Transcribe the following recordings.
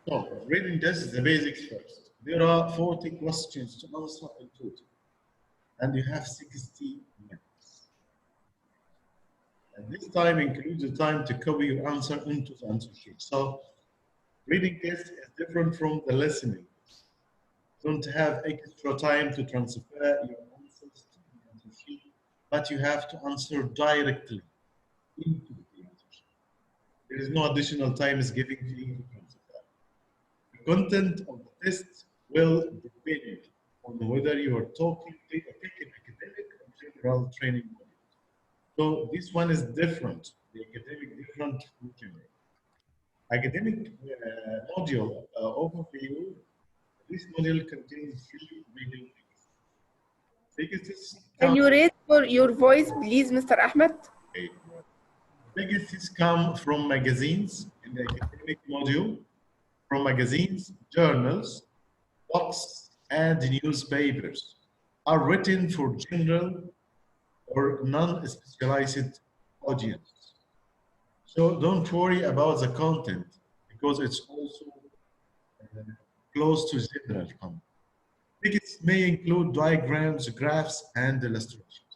So, reading test is the basics first. There are 40 questions to answer in total, and you have 60 minutes. And this time includes the time to copy your answer into the answer sheet. So, reading test is different from the listening. You don't have extra time to transfer your answers to the answer sheet, but you have to answer directly into the answer sheet. There is no additional time is given to you to transfer. The content of the test will depend on whether you are taking academic or general training module. So this one is different. The academic different from general. Academic module overview. This module contains 3 reading texts. Can you raise your voice, please, Mr. Ahmed? Okay. Texts come from magazines in the academic module, from magazines, journals, books, and newspapers, are written for general or non-specialized audience. So don't worry about the content because it's also close to general content. Texts may include diagrams, graphs, and illustrations.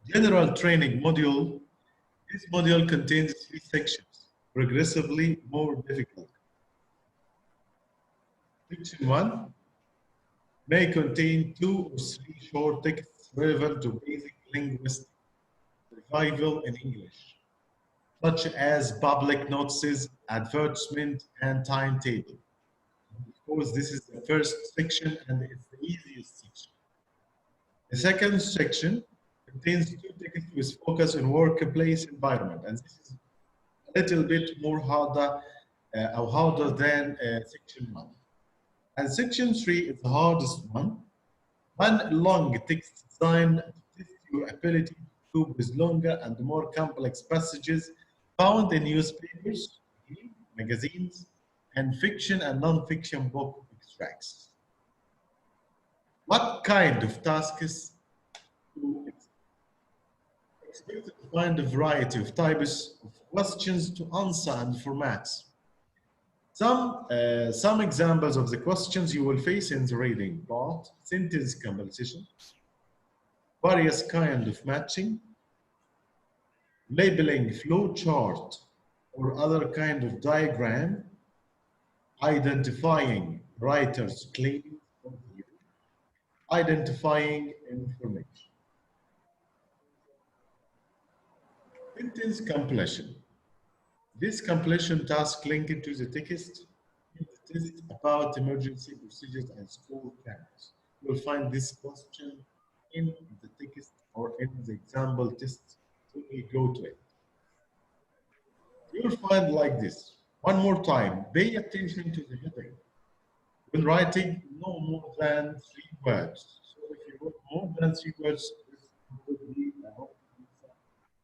General training module. This module contains 3 sections, progressively more difficult. Section 1 may contain 2 or 3 short texts relevant to basic linguistic survival in English, such as public notices, advertisement, and timetable. Of course, this is the first section and it's the easiest section. The second section contains 2 texts with focus on workplace environment, and this is a little bit more harder than section 1. And section 3 is the hardest one. One long text designed to test your ability to cope with longer and more complex passages found in newspapers, magazines, and fiction and non-fiction book extracts. What kind of tasks to expect to find a variety of types of questions to answer and formats. Some examples of the questions you will face in the reading part: sentence composition, various kind of matching, labeling flow chart or other kind of diagram, identifying writer's claim of view, identifying information. Sentence completion. This completion task linked to the text about emergency procedures and school cameras. You will find this question in the text or in the example test when we go to it. You will find like this. One more time, pay attention to the heading. When writing, no more than 3 words. So if you wrote more than 3 words, this would be a wrong answer.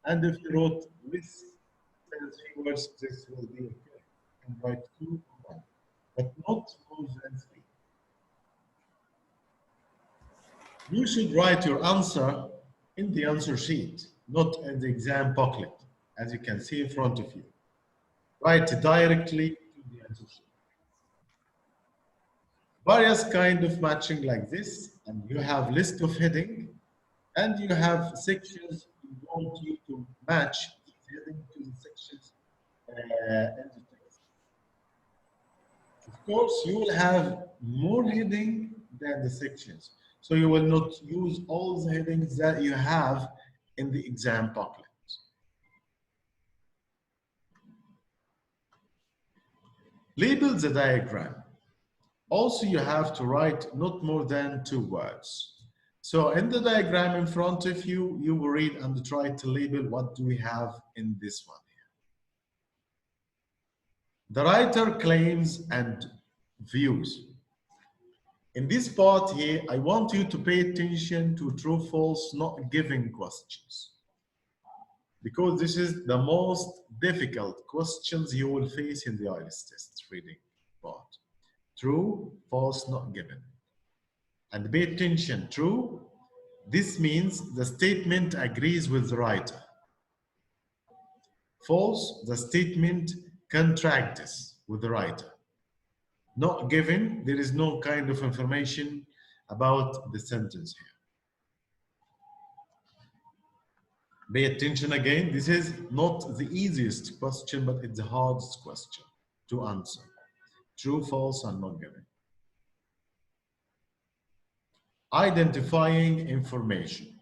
And if you wrote less than 3 words, this will be okay. And write 2 or 1, but not more than 3. You should write your answer in the answer sheet, not in the exam booklet, as you can see in front of you. Write directly to the answer sheet. Various kind of matching like this, and you have list of heading, and you have sections you want you to match each heading to the sections in the text. Of course, you will have more heading than the sections, so you will not use all the headings that you have in the exam booklet. Label the diagram. Also, you have to write not more than 2 words. So in the diagram in front of you, you will read and try to label what do we have in this one here. The writer claims and views. In this part here, I want you to pay attention to true, false, not given questions, because this is the most difficult questions you will face in the IELTS test reading part. True, false, not given. And pay attention, true, this means the statement agrees with the writer. False, the statement contradicts. with the writer. Not given, there is no kind of information about the sentence here. Pay attention again, this is not the easiest question, but it's the hardest question to answer. True, false, and not given. Identifying information.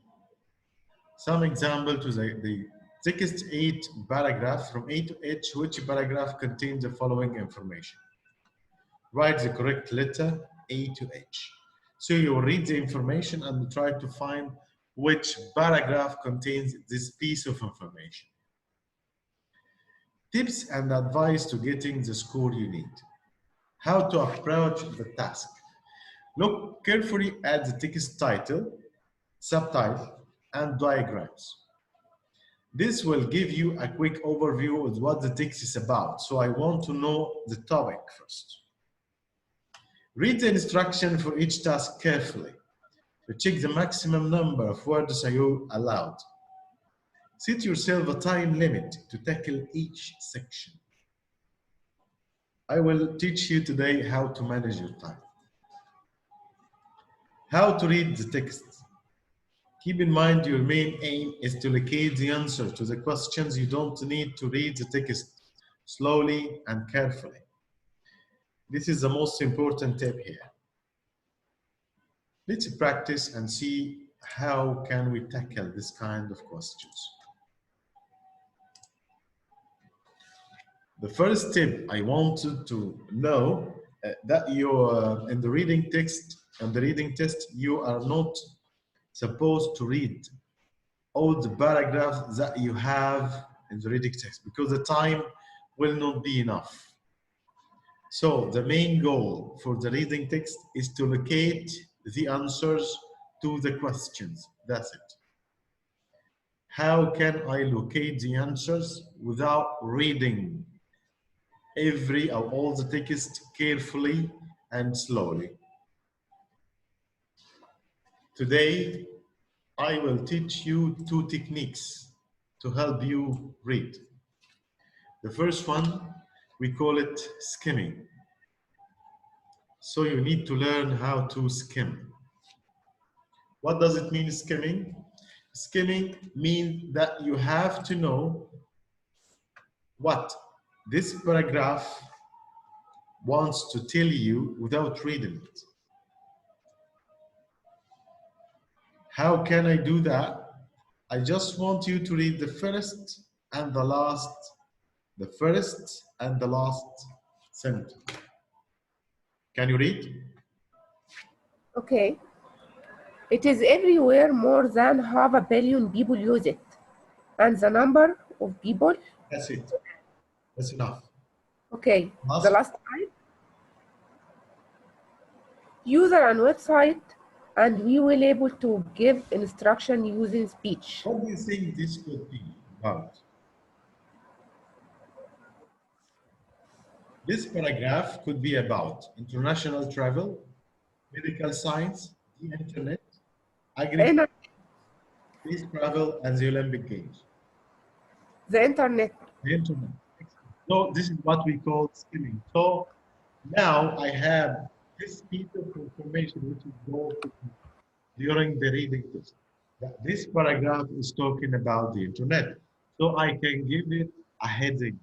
Some example to the text 8 paragraphs from A to H, which paragraph contains the following information? Write the correct letter A to H. So you will read the information and try to find which paragraph contains this piece of information. Tips and advice to getting the score you need. How to approach the task. Look carefully at the text title, subtitle, and diagrams. This will give you a quick overview of what the text is about. So I want to know the topic first. Read the instruction for each task carefully. To check the maximum number of words are you allowed. Set yourself a time limit to tackle each section. I will teach you today how to manage your time. How to read the text. Keep in mind your main aim is to locate the answer to the questions. You don't need to read the text slowly and carefully. This is the most important tip here. Let's practice and see how can we tackle this kind of questions. The first tip I wanted to know that you in the reading text and the reading test, you are not supposed to read all the paragraphs that you have in the reading text because the time will not be enough. So the main goal for the reading text is to locate the answers to the questions. That's it. How can I locate the answers without reading every or all the text carefully and slowly? Today, I will teach you two techniques to help you read. The first one, we call it skimming. So you need to learn how to skim. What does it mean, skimming? Skimming means that you have to know what this paragraph wants to tell you without reading it. How can I do that? I just want you to read the first and the last sentence. Can you read? Okay. It is everywhere. More than 500 million people use it. And the number of people? That's it. That's enough. Okay. The last time? User and website, and we will able to give instruction using speech. What do you think this could be about? This paragraph could be about international travel, medical science, the internet, agriculture, space travel, and the Olympic Games. The internet. The internet. So this is what we call skimming. So now I have this piece of information which is going during the reading test. This paragraph is talking about the internet. So I can give it a heading.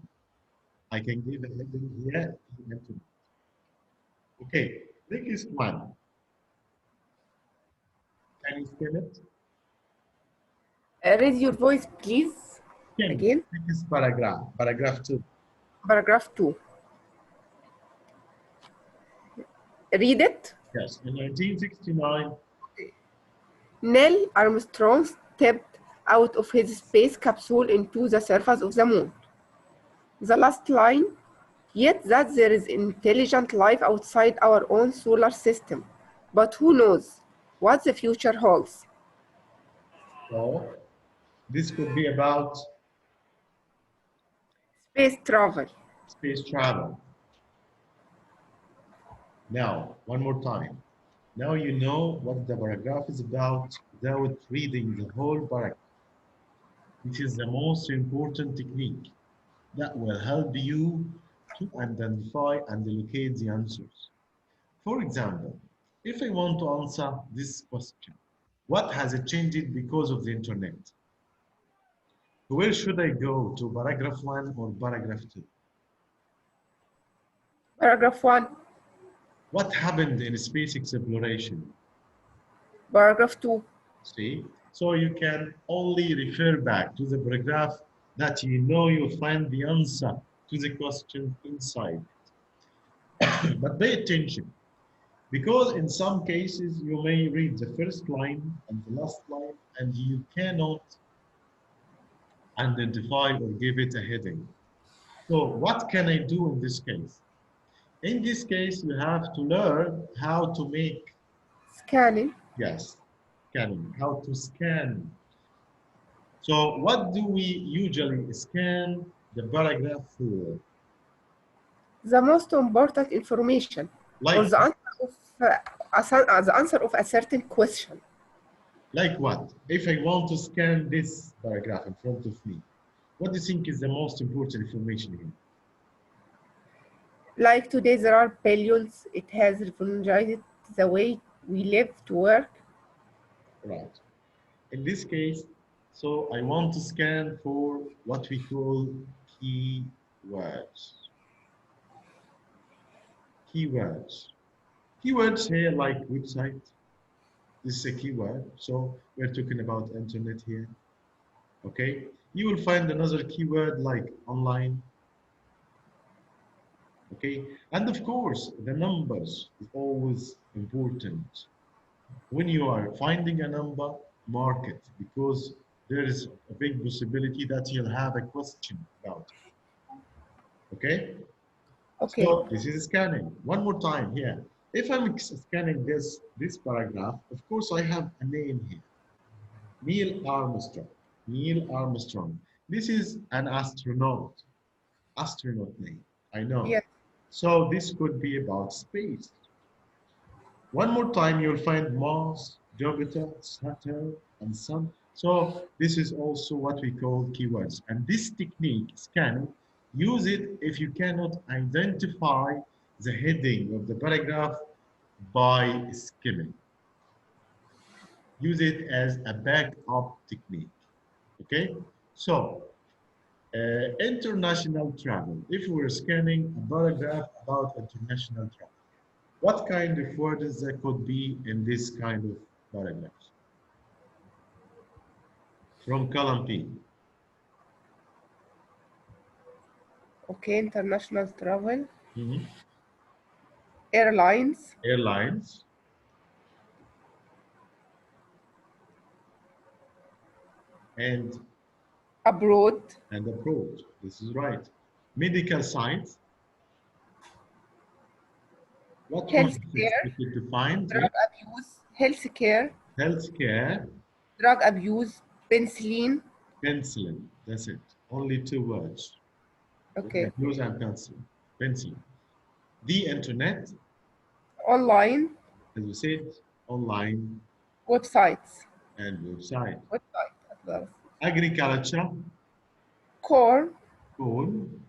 I can give a heading here. Okay, next one. Can you skim it? Raise your voice, please. Skim. Again. This paragraph, paragraph 2. Paragraph 2. Read it. Yes, in 1969. Neil Armstrong stepped out of his space capsule into the surface of the moon. The last line, yet that there is intelligent life outside our own solar system. But who knows what the future holds? So, this could be about space travel. Space travel. Now, one more time. Now you know what the paragraph is about without reading the whole paragraph. This is the most important technique that will help you to identify and locate the answers. For example, if I want to answer this question, what has changed because of the internet? Where should I go, to paragraph 1 or paragraph 2? Paragraph 1. What happened in space exploration? Paragraph 2. See? So you can only refer back to the paragraph that you know you'll find the answer to the question inside. But pay attention, because in some cases you may read the first line and the last line and you cannot identify or give it a heading. So what can I do in this case? In this case, you have to learn how to make, Scanning. yes, scanning, how to scan. So what do we usually scan the paragraph for? The most important information, or Like, the answer of a certain question. like what? If I want to scan this paragraph in front of me, what do you think is the most important information here? Like today there are billions. It has revolutionized the way we live to work. Right. In this case, so I want to scan for what we call keywords. Keywords. Keywords here like website. This is a keyword. So we're talking about internet here. Okay. You will find another keyword like online. Okay. And of course, the numbers is always important. When you are finding a number, mark it, because there is a big possibility that you'll have a question about it. Okay? Okay. So this is scanning. One more time here. If I'm scanning this paragraph, of course I have a name here. Neil Armstrong. Neil Armstrong. This is an astronaut. Astronaut name. I know. Yes. So this could be about space. One more time, you'll find Mars, Jupiter, Saturn, and Sun. So this is also what we call keywords. And this technique, scanning, use it if you cannot identify the heading of the paragraph by skimming. Use it as a backup technique. Okay? So, international travel. If we're scanning a paragraph about international travel, what kind of words there could be in this kind of paragraphs? From column P. Okay, international travel. Mm-hmm. Airlines. Airlines. And Abroad. and abroad. This is right. Medical science. What was expected to find? Drug abuse. Healthcare. Healthcare. Drug abuse. Penicillin. Penicillin. That's it. Only 2 words. Okay. Abuse and penicillin. Penicillin. The internet. Online. As we said, online. Websites. And website. Website as well. Agriculture. Corn. Corn.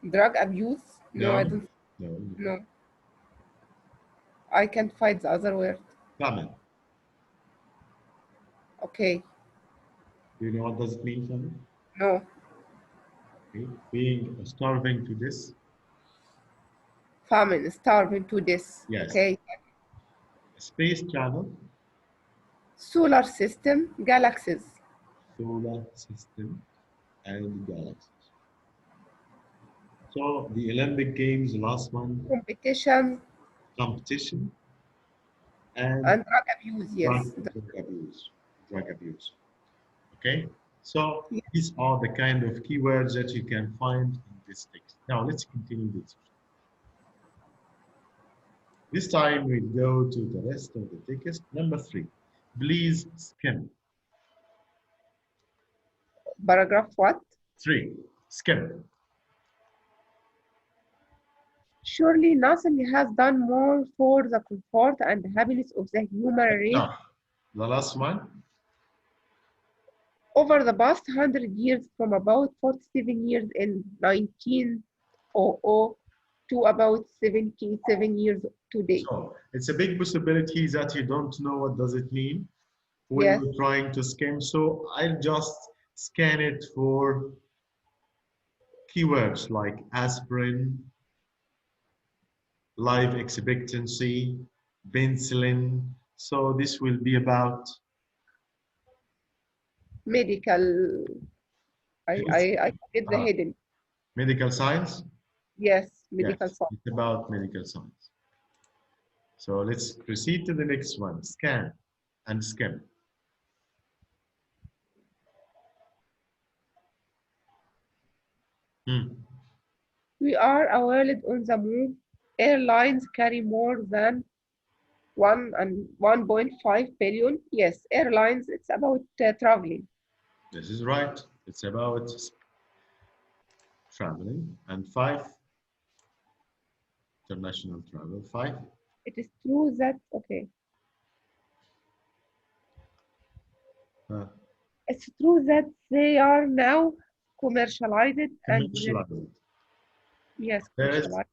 Drug abuse. No, I don't. No. No. I can't find the other word. Famine. Okay. Do you know what does it mean, famine? No. Okay. Being starving to this. Famine, starving to this. Yes. Okay. Space travel. Solar system, galaxies. Solar system and galaxies. So the Olympic Games, the last one. Competition. Competition. And drug abuse, yes. Drug abuse. Okay. So these are the kind of keywords that you can find in this text. Now let's continue this. This time we go to the rest of the text. Number 3. Please skim. Paragraph what? 3. Skim. Surely nothing has done more for the comfort and happiness of the human race No. The last one. over the past 100 years, from about 47 years in 1900 to about 77 years today. So it's a big possibility that you don't know what does it mean when Yes, you're trying to skim. So I'll just scan it for keywords like aspirin, life expectancy, penicillin. So this will be about medical. I get the hidden. medical science. Yes, Yes, medical science. it's about medical science. So let's proceed to the next one, scan and skim. We are a world on the move. Airlines carry more than 1.5 billion. Yes, airlines, it's about traveling. This is right. It's about traveling. And 5, international travel. 5. It is true that, okay, it's true that they are now commercialized and Commercialized. yes, There is commercialized.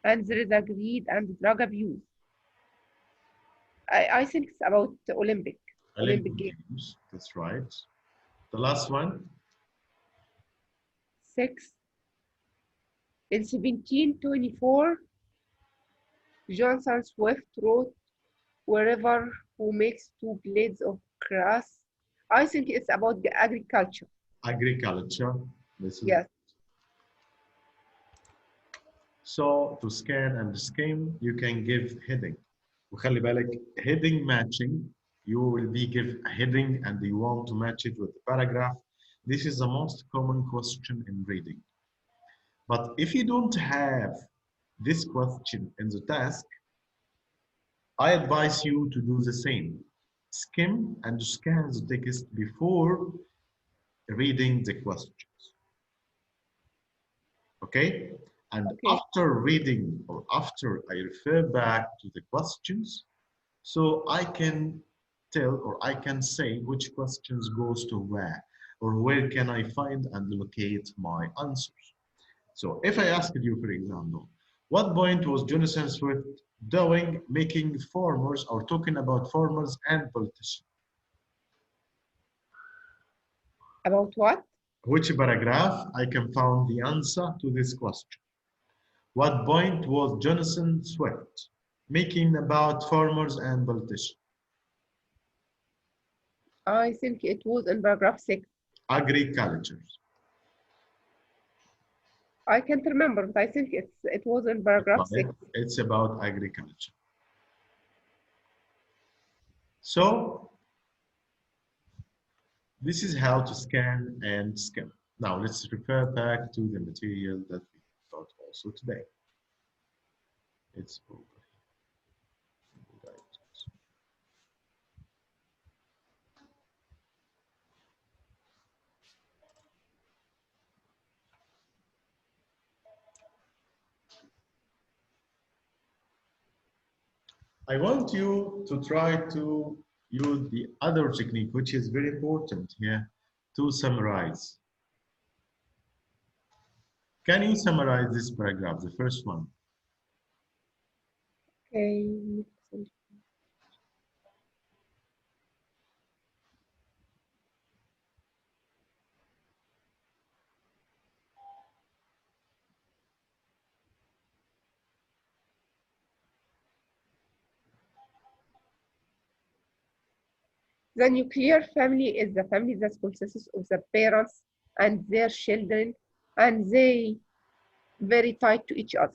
And there is a greed and drug abuse. I think it's about the Olympic Olympic Games. Games. That's right. The last one. 6. In 1724, Johnson Swift wrote, "Wherever who makes 2 blades of grass." I think it's about the agriculture. Agriculture. This is Yes. So to scan and skim, you can give heading. وخلي بالك heading matching, you will be give a heading and you want to match it with the paragraph. This is the most common question in reading. But if you don't have this question in the task, I advise you to do the same. Skim and scan the text before reading the questions. Okay? And after reading or after I refer back to the questions, so I can tell or I can say which questions goes to where or where can I find and locate my answers. So if I asked you, for example, what point was Jonathan Swift doing making farmers or talking about farmers and politicians? About what? Which paragraph I can find the answer to this question? What point was Jonathan Swift making about farmers and politicians? I think it was in paragraph 6. Agriculture. I can't remember, but I think it was in paragraph 6. It's about agriculture. So this is how to scan and skim. Now let's refer back to the material that we taught also today. It's over. I want you to try to use the other technique, which is very important here, to summarize. Can you summarize this paragraph, the first one? Okay. The nuclear family is the family that consists of the parents and their children, and they very tied to each other.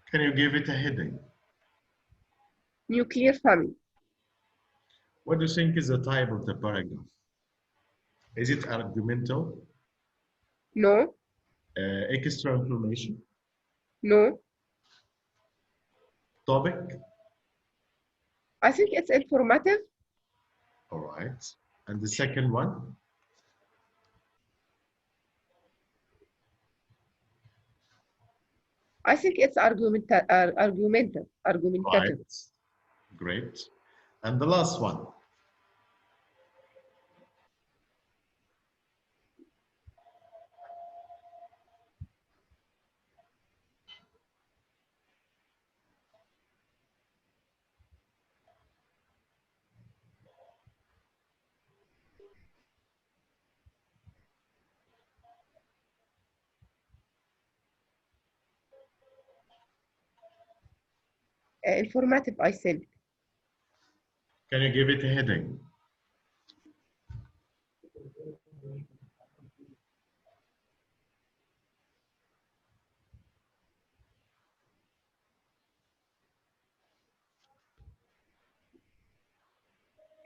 Can you give it a heading? Nuclear family. What do you think is the type of the paragraph? Is it argumental? No. Extra information? No. Topic? I think it's informative. All right. And the second one? I think it's argumentative. Right. Great. And the last one. Informative, I think. Can you give it a heading?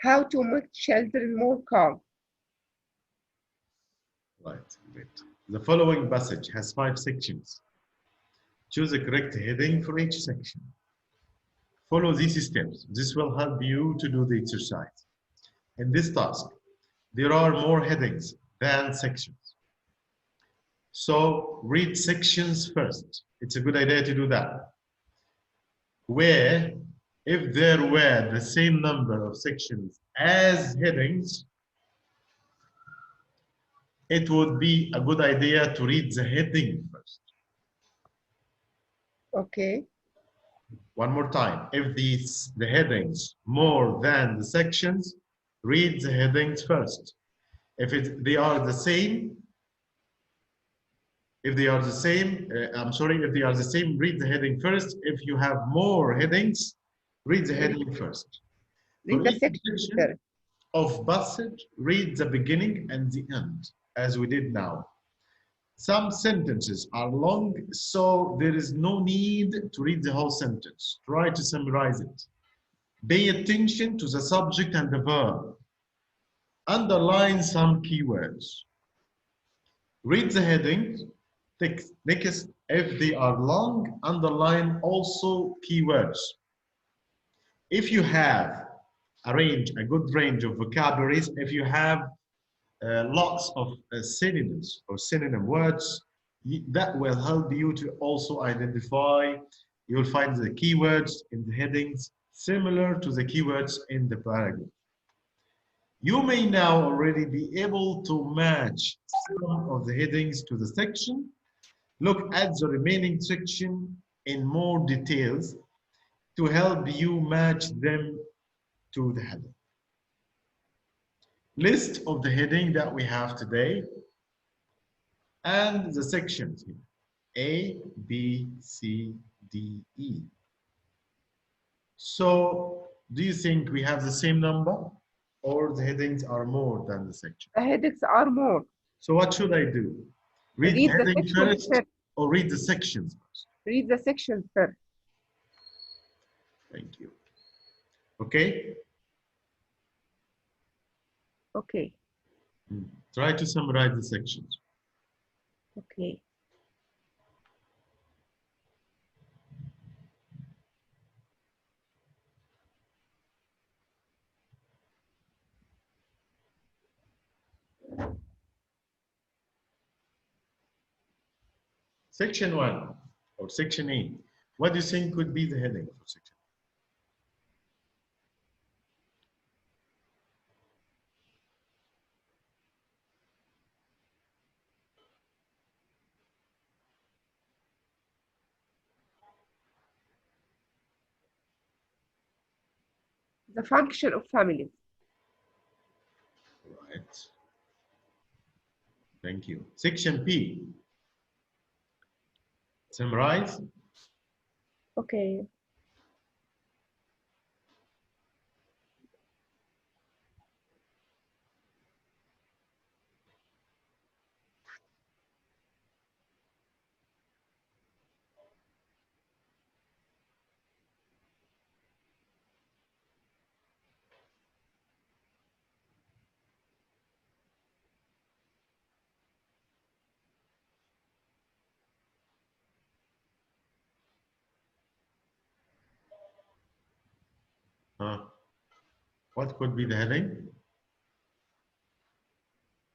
How to make children more calm. Right, great. The following passage has 5 sections. Choose a correct heading for each section. Follow these steps. This will help you to do the exercise. In this task, there are more headings than sections. So read sections first. It's a good idea to do that. Where, if there were the same number of sections as headings, it would be a good idea to read the heading first. Okay. One more time. If the headings more than the sections, read the headings first. If they are the same, if they are the same, if they are the same, read the heading first. If you have more headings, read the heading first. Read For the each section section first. of passage, read the beginning and the end, as we did now. Some sentences are long, so there is no need to read the whole sentence. Try to summarize it. Pay attention to the subject and the verb. Underline some keywords. Read the headings. Next, if they are long, underline also keywords. If you have a good range of vocabularies, if you have lots of synonyms or synonym words, that will help you to also identify. You'll find the keywords in the headings similar to the keywords in the paragraph. You may now already be able to match some of the headings to the section. Look at the remaining section in more details to help you match them to the heading. List of the heading that we have today and the sections here. A, B, C, D, E. So, do you think we have the same number or the headings are more than the section? The headings are more. So what should I do? Read the heading first or read the sections first? Read the section first. Thank you. Okay? Okay. Try to summarize the sections. Okay. Section 1 or section 8. What do you think could be the heading for section? The function of families. Right. Thank you. Section P. Summarize. Okay. What could be the heading?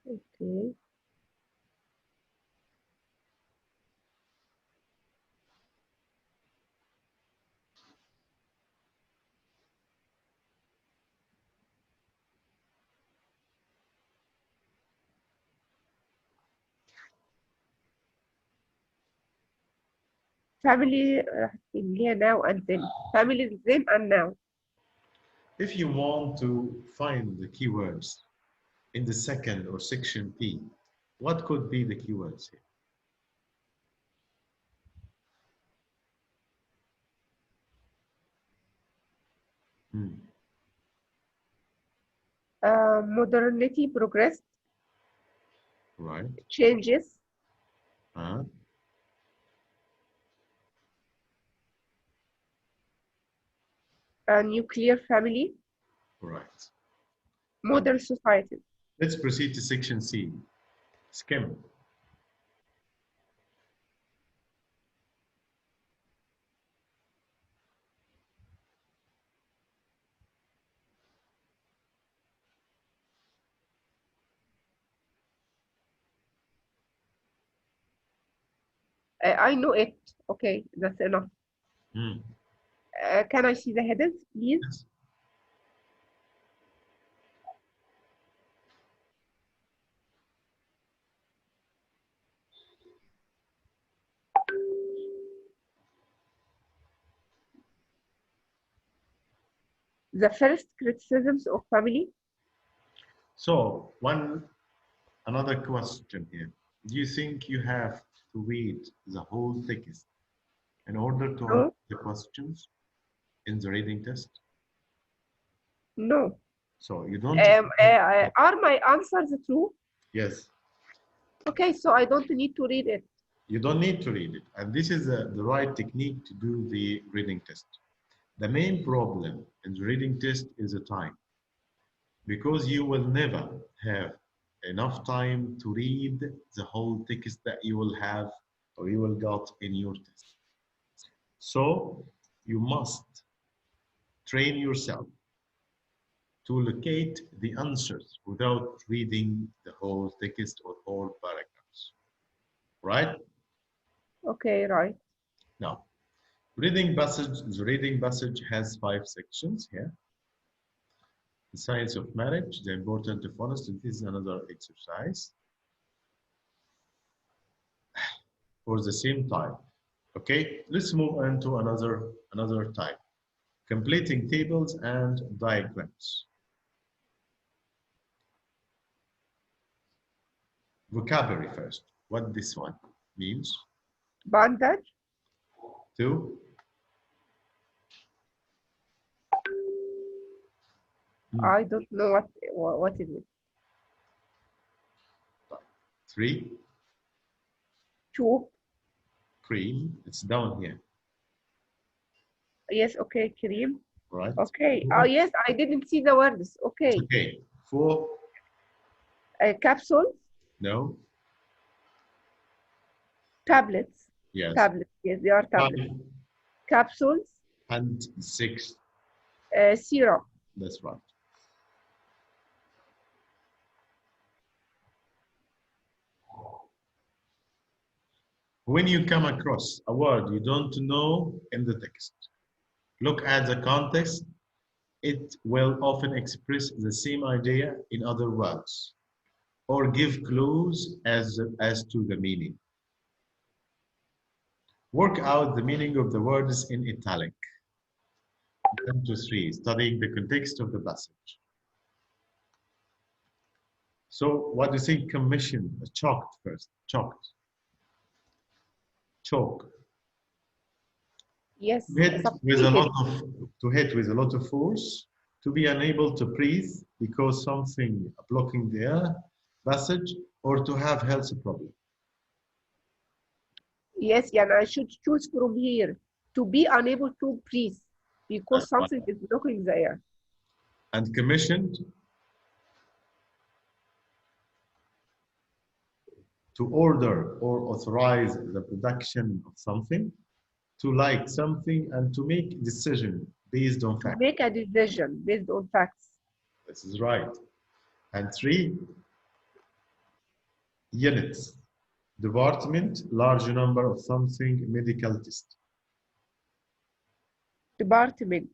Okay. family اللي هي now and then. Family is then and now. If you want to find the keywords in the second or section P, what could be the keywords here? Modernity, progress, Right. changes, nuclear family, Right. modern society. Let's proceed to section C. Skim. I know it. Okay, that's enough. Can I see the headings, please? Yes. The first criticisms of family. So another question here. Do you think you have to read the whole text in order to answer the questions in the reading test? No. So you don't. Are my answers true? Yes. Okay, so I don't need to read it. You don't need to read it. And this is the right technique to do the reading test. The main problem in the reading test is the time. Because you will never have enough time to read the whole text that you will have or you will get in your test. So you must train yourself to locate the answers without reading the whole text or whole paragraphs. Right? Okay, right. Now, the reading passage has 5 sections here. The science of marriage, the importance of honesty. This is another exercise for the same type. Okay, let's move on to another type. Completing tables and diagrams. Vocabulary first. What this one means? Bandage. 2. I don't know what is it. 3. Tube. Cream. It's down here. Yes, okay, cream. Right. Okay. Oh, yes, I didn't see the words. Okay. Okay. 4. Capsules. No. Tablets. Yes. Tablets. Yes, they are tablets. 5. Capsules. And 6. Syrup. That's right. When you come across a word you don't know in the text, look at the context. It will often express the same idea in other words or give clues as to the meaning. Work out the meaning of the words in italic. 1 to 3, studying the context of the passage. So what do you think? Commission, chalked first, chalked. Chalk. Yes. To hit with a lot of force, to be unable to breathe because something blocking the air passage, or to have health problem. Yes, and I should choose from here to be unable to breathe because something is blocking the air. And commissioned, to order or authorize the production of something, to like something, and to make a decision based on facts. To make a decision based on facts. This is right. And 3, units. Department, large number of something, medical test. Department.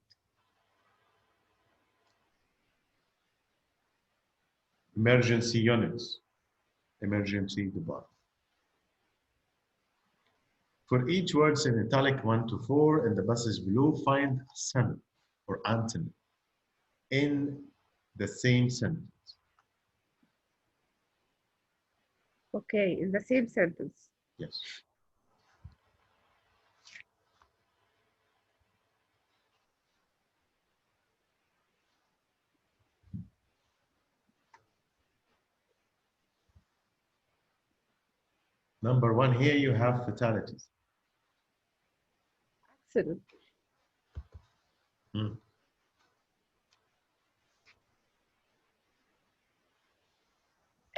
Emergency units. Emergency department. For each words in italic 1 to 4 in the passage below, find a synonym or antonym in the same sentence. Okay, in the same sentence. Yes. Number 1, here you have fatalities. Accident. Hmm.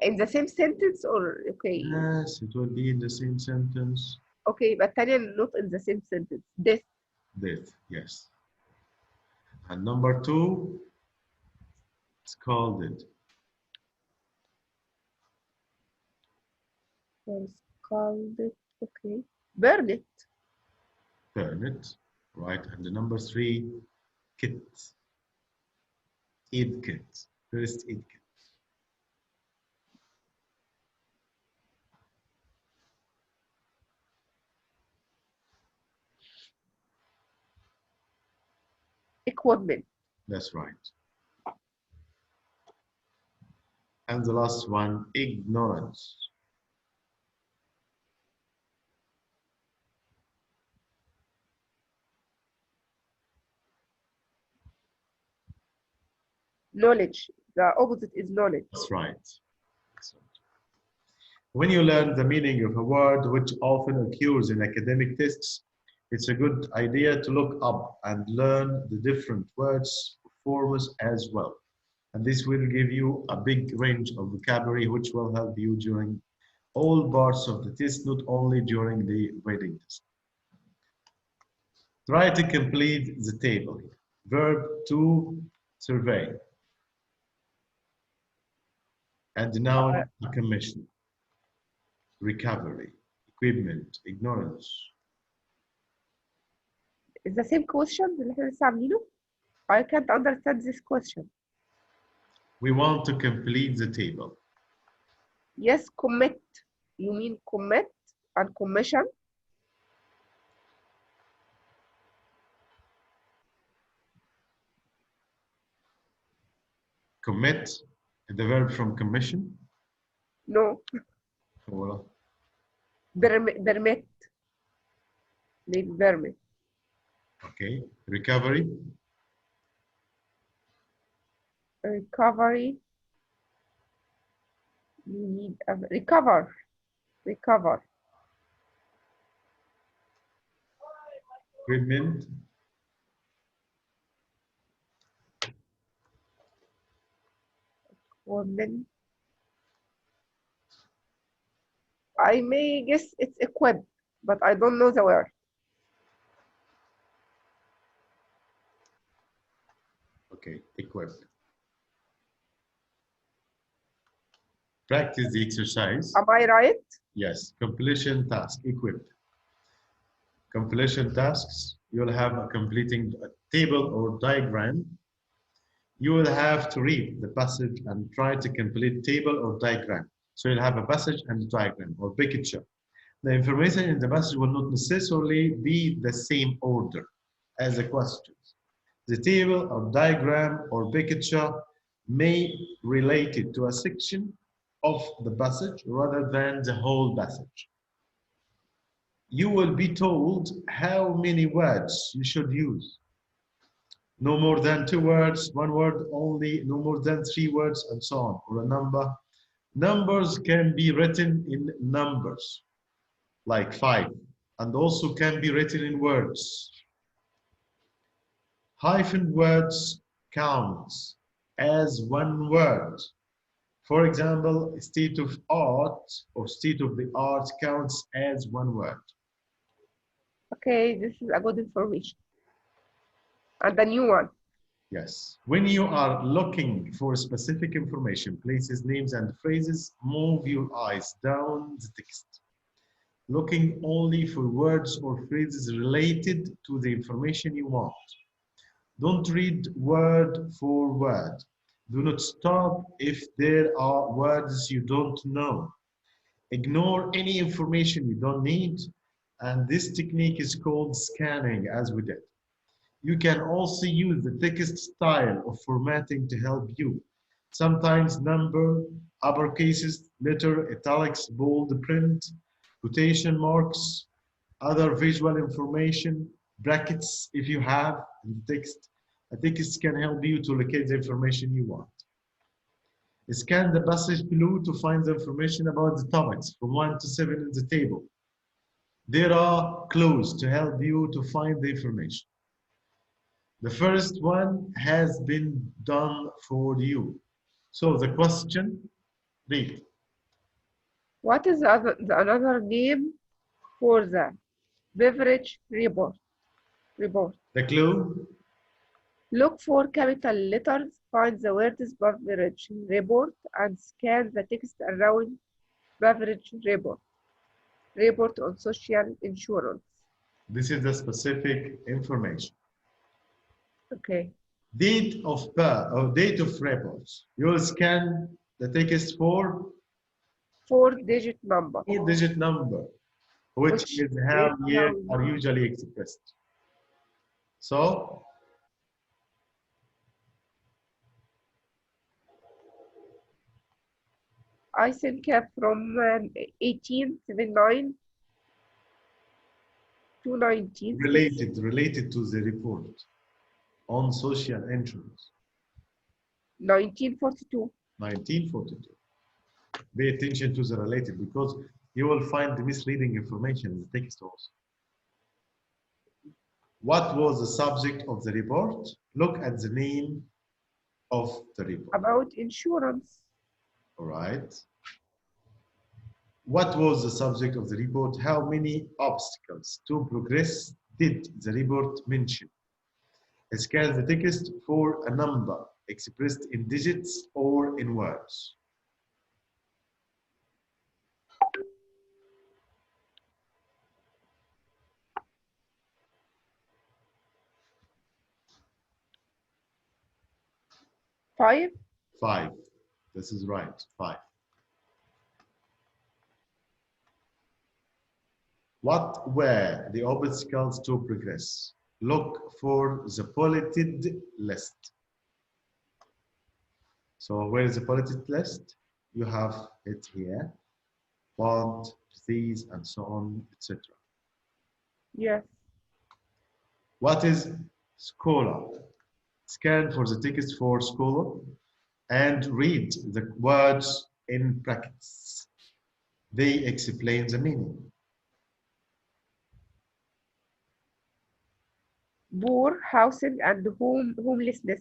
In the same sentence or okay? Yes, it will be in the same sentence. Okay, but الثانية not in the same sentence. Death. Death, yes. And number 2, scalded. Or scalded. Okay. Burn it. Burn it, right? And the number 3, kit. Aid kit. First aid kit. Equipment. That's right. And the last one, ignorance. Knowledge. The opposite is knowledge. That's right. Excellent. When you learn the meaning of a word, which often occurs in academic tests, it's a good idea to look up and learn the different words or forms as well. And this will give you a big range of vocabulary, which will help you during all parts of the test, not only during the reading test. Try to complete the table here. Verb to survey. And noun commission. Recovery. Equipment. Ignorance. Is the same question اللي احنا لسه عاملينه؟ I can't understand this question. We want to complete the table. Yes, commit. You mean commit and commission? Commit, the verb from commission. No. Well, Permit. Need permit. okay. Recovery. Recovery. You need a recover. Recover. Equipment. Woman. I may guess it's equip, but I don't know the word. Okay, equipped. Practice the exercise. Am I right? Yes, completion task, equipped. Completion tasks, you'll have a completing a table or diagram. You will have to read the passage and try to complete table or diagram. So you'll have a passage and a diagram or picture. The information in the passage will not necessarily be the same order as the questions. The table or diagram or picture may relate it to a section of the passage rather than the whole passage. You will be told how many words you should use. No more than 2 words, 1 word only, no more than 3 words, and so on, or a number. Numbers can be written in numbers, like 5, and also can be written in words. Hyphen words count as 1 word. For example, state of art or state of the art counts as 1 word. Okay, this is a good information. And the new one. Yes. When you are looking for specific information, places, names, and phrases, move your eyes down the text, looking only for words or phrases related to the information you want. Don't read word for word. Do not stop if there are words you don't know. Ignore any information you don't need. And this technique is called scanning, as we did. You can also use the text style of formatting to help you. Sometimes number, uppercases, letter, italics, bold print, quotation marks, other visual information, brackets if you have in the text. A text can help you to locate the information you want. Scan the passage below to find the information about the topics from 1 to 7 in the table. There are clues to help you to find the information. The first one has been done for you. So the question, read. What is the another name for the beverage report? The clue, Look for capital letters, find the words beverage report, and scan the text around beverage report. Report on social insurance. this is the specific information. Okay. Date of birth or date of reports. You will scan the text for 4-digit number. 4-digit number, which is how years are usually expressed. So, I think from 1879 to 19. related to the report on social insurance. 1942. 1942. Pay attention to the related because you will find the misleading information in the text also. What was the subject of the report? Look at the name of the report. About insurance. All right. What was the subject of the report? How many obstacles to progress did the report mention? Scan the text for a number expressed in digits or in words. Five. 5. This is right. 5. What were the obstacles to progress? Look for the bulleted list. So where is the bulleted list? You have it here. Font, disease, and so on, etc. Yes. What is scholar? Scan for the text for scholar and read the words in brackets. They explain the meaning. Poor housing and homelessness.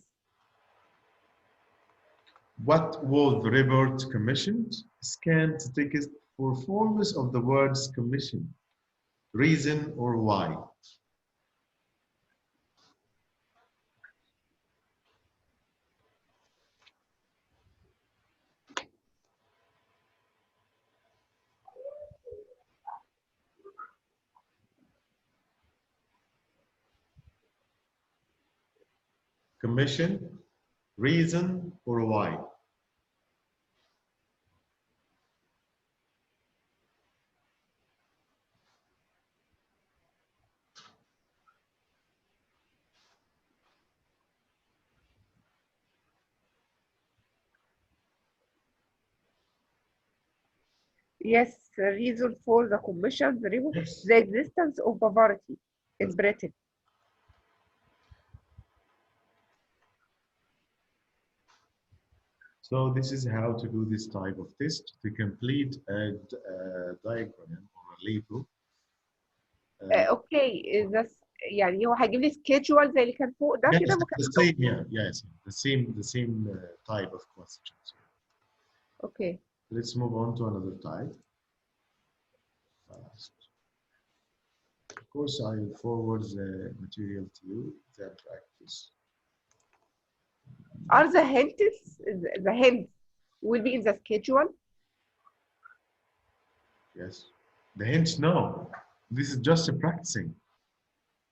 What was the report commissioned? Scan the text for forms of the words commissioned, reason or why. Commission, reason or why. Yes, the reason for the commission, the report, Yes. the existence of poverty in Britain. So this is how to do this type of test to complete a diagram or a label. اوكي بس يعني هو هيجيب لي سكيدجول زي اللي كان فوق ده Yes, كده the same, yeah, yes, the same type of questions. اوكي. Let's move on to another type. Of course, I will forward the material to you, the practice. Are the hints will be in the schedule? Yes. The hints, no. This is just a practicing.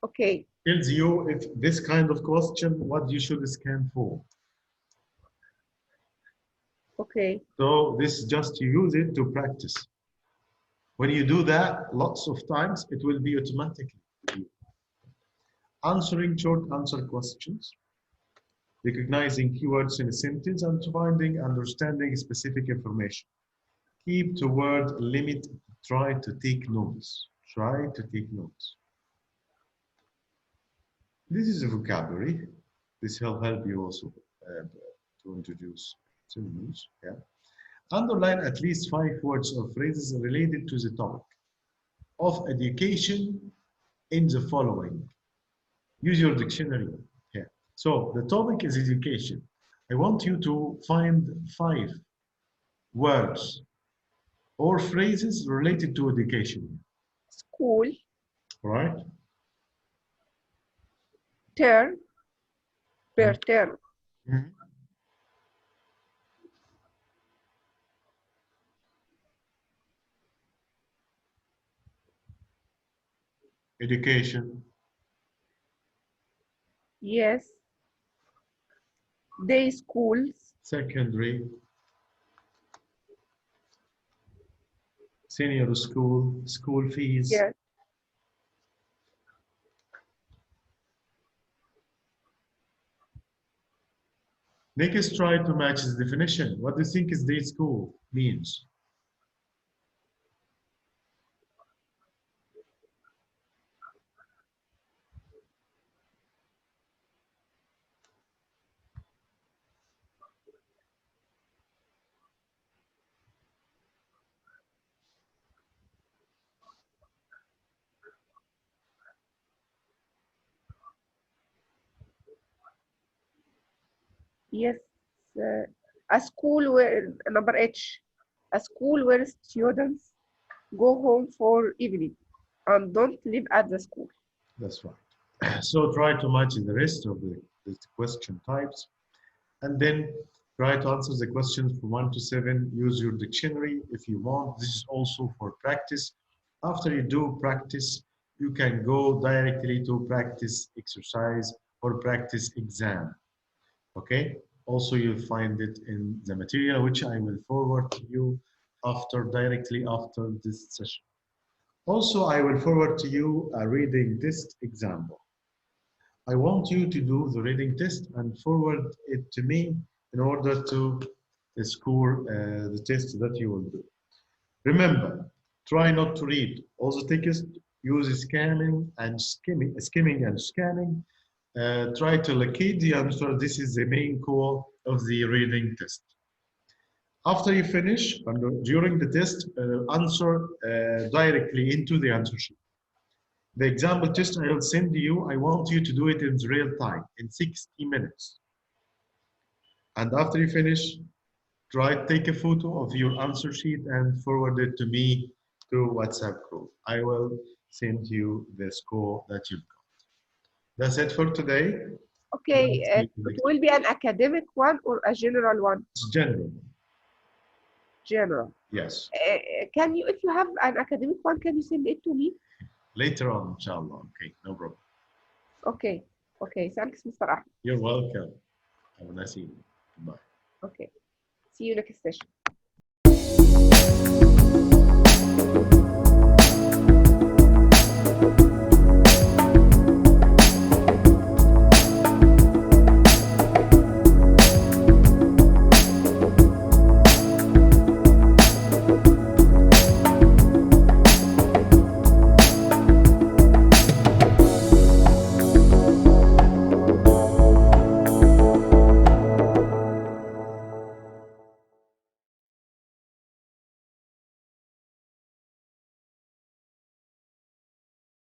Okay. Tells you if this kind of question, what you should scan for. Okay. So this is just to use it to practice. When you do that lots of times, it will be automatically. Answering short answer questions, recognizing keywords in a sentence, and finding, understanding specific information. Keep to word limit. Try to take notes. Try to take notes. This is a vocabulary. This will help you also to introduce synonyms. Yeah. Underline at least 5 words or phrases related to the topic of education in the following. Use your dictionary here. So the topic is education. I want you to find 5 words or phrases related to education. School, Right? term, per term, Mhm. Education, yes, day schools, secondary, senior school, school fees. yes, Next, try to match the definition. What do you think is day school means? yes, a school where, number H, a school where students go home for evening and don't live at the school. That's right. So try to match the rest of the question types, and then try to answer the questions from 1 to 7. Use your dictionary if you want. This is also for practice. After you do practice, you can go directly to practice exercise or practice exam. Okay? Also, you'll find it in the material, which I will forward to you directly after this session. Also, I will forward to you a reading test example. I want you to do the reading test and forward it to me in order to score the test that you will do. Remember, try not to read all the text. Use skimming and scanning. Try to locate the answer. This is the main goal of the reading test. After you finish, during the test, answer directly into the answer sheet. The example test I will send you, I want you to do it in real time, in 60 minutes. And after you finish, take a photo of your answer sheet and forward it to me to WhatsApp group. I will send you the score that you've got. That's it for today. Okay, it will be an academic one or a general one? It's general. General. Yes. Can you, if you have an academic one, can you send it to me? Later on, inshallah. Okay, no problem. Okay, okay. Thanks, Mr. Ahmed. You're welcome. Have a nice evening. Bye. Okay. See you next session.